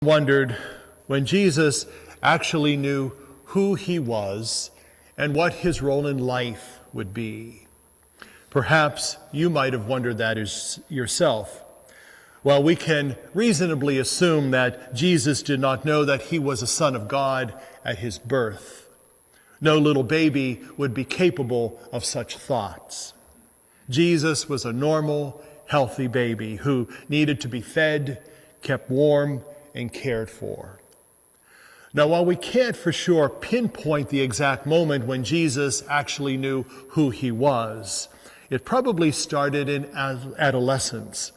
Wondered when Jesus actually knew who he was and what his role in life would be. Perhaps you might have wondered that yourself. Well, we can reasonably assume that Jesus did not know that he was a son of God at his birth. No little baby would be capable of such thoughts. Jesus was a normal, healthy baby who needed to be fed, kept warm, and cared for. Now, while we can't for sure pinpoint the exact moment when Jesus actually knew who he was, it probably started in adolescence.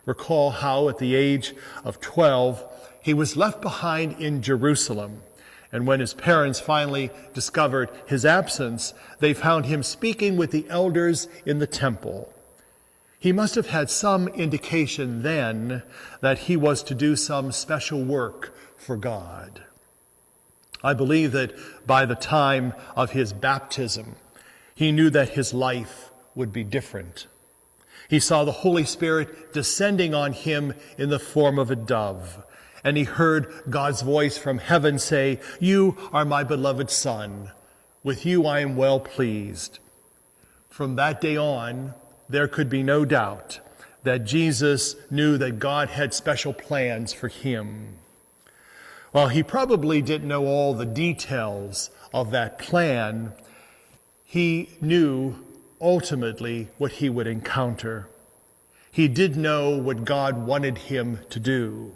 Recall how at the age of 12, he was left behind in Jerusalem. And when his parents finally discovered his absence, they found him speaking with the elders in the temple. He must have had some indication then that he was to do some special work for God. I believe that by the time of his baptism, he knew that his life would be different. He saw the Holy Spirit descending on him in the form of a dove, and he heard God's voice from heaven say, "You are my beloved Son. With you I am well pleased." From that day on, there could be no doubt that Jesus knew that God had special plans for him. While he probably didn't know all the details of that plan, he knew ultimately what he would encounter. He did know what God wanted him to do,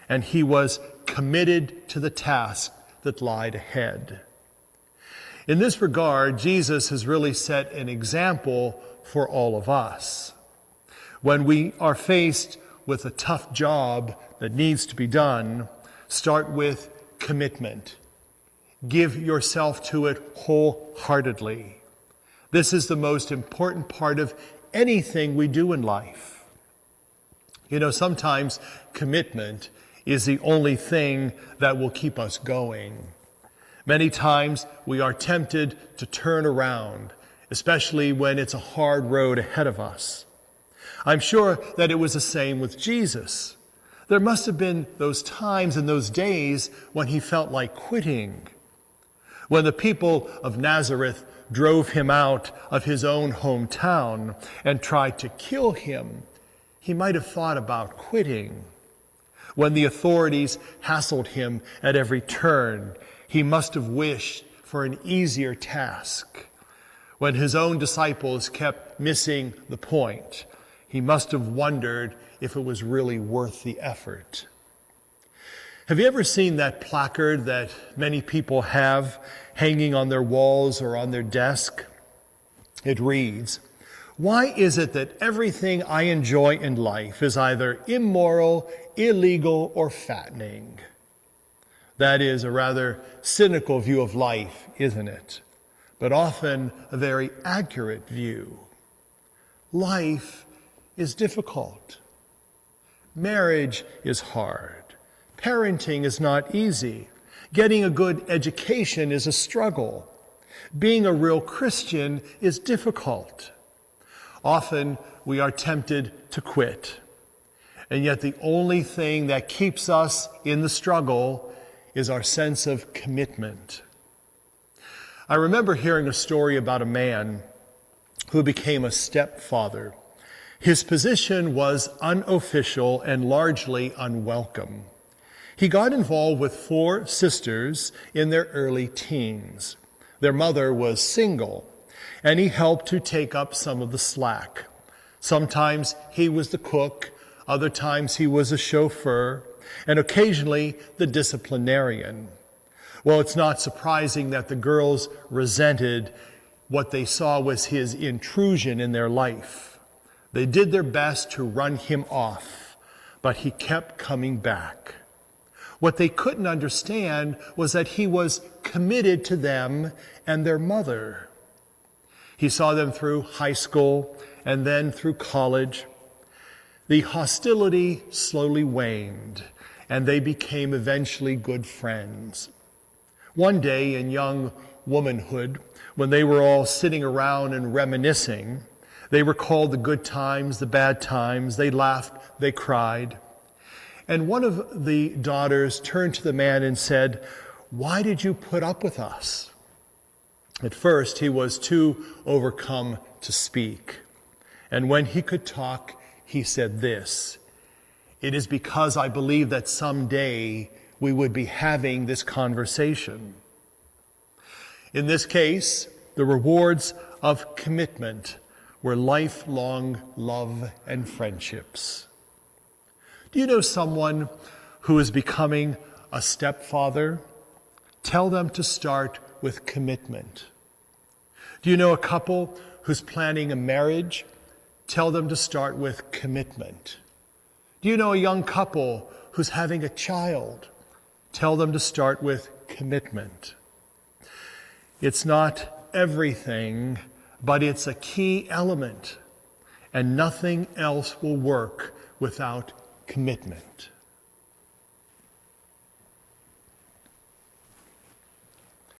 and he was committed to the task that lied ahead. In this regard, Jesus has really set an example for all of us. When we are faced with a tough job that needs to be done, start with commitment. Give yourself to it wholeheartedly. This is the most important part of anything we do in life. You know, sometimes commitment is the only thing that will keep us going. Many times we are tempted to turn around, especially when it's a hard road ahead of us. I'm sure that it was the same with Jesus. There must have been those times and those days when he felt like quitting. When the people of Nazareth drove him out of his own hometown and tried to kill him, he might have thought about quitting. When the authorities hassled him at every turn, he must have wished for an easier task. When his own disciples kept missing the point, he must have wondered if it was really worth the effort. Have you ever seen that placard that many people have hanging on their walls or on their desk? It reads, "Why is it that everything I enjoy in life is either immoral, illegal, or fattening?" That is a rather cynical view of life, isn't it? But often a very accurate view. Life is difficult. Marriage is hard. Parenting is not easy. Getting a good education is a struggle. Being a real Christian is difficult. Often we are tempted to quit. And yet the only thing that keeps us in the struggle is our sense of commitment. I remember hearing a story about a man who became a stepfather. His position was unofficial and largely unwelcome. He got involved with 4 sisters in their early teens. Their mother was single, and he helped to take up some of the slack. Sometimes he was the cook, other times he was a chauffeur, and occasionally the disciplinarian. Well, it's not surprising that the girls resented what they saw was his intrusion in their life. They did their best to run him off, but he kept coming back. What they couldn't understand was that he was committed to them and their mother. He saw them through high school and then through college. The hostility slowly waned, and they became eventually good friends. One day in young womanhood, when they were all sitting around and reminiscing, they recalled the good times, the bad times, they laughed, they cried. And one of the daughters turned to the man and said, "Why did you put up with us?" At first, he was too overcome to speak. And when he could talk, he said this, "It is because I believe that someday we would be having this conversation." In this case, the rewards of commitment were lifelong love and friendships. Do you know someone who is becoming a stepfather? Tell them to start with commitment. Do you know a couple who's planning a marriage? Tell them to start with commitment. Do you know a young couple who's having a child? Tell them to start with commitment. It's not everything, but it's a key element, and nothing else will work without commitment.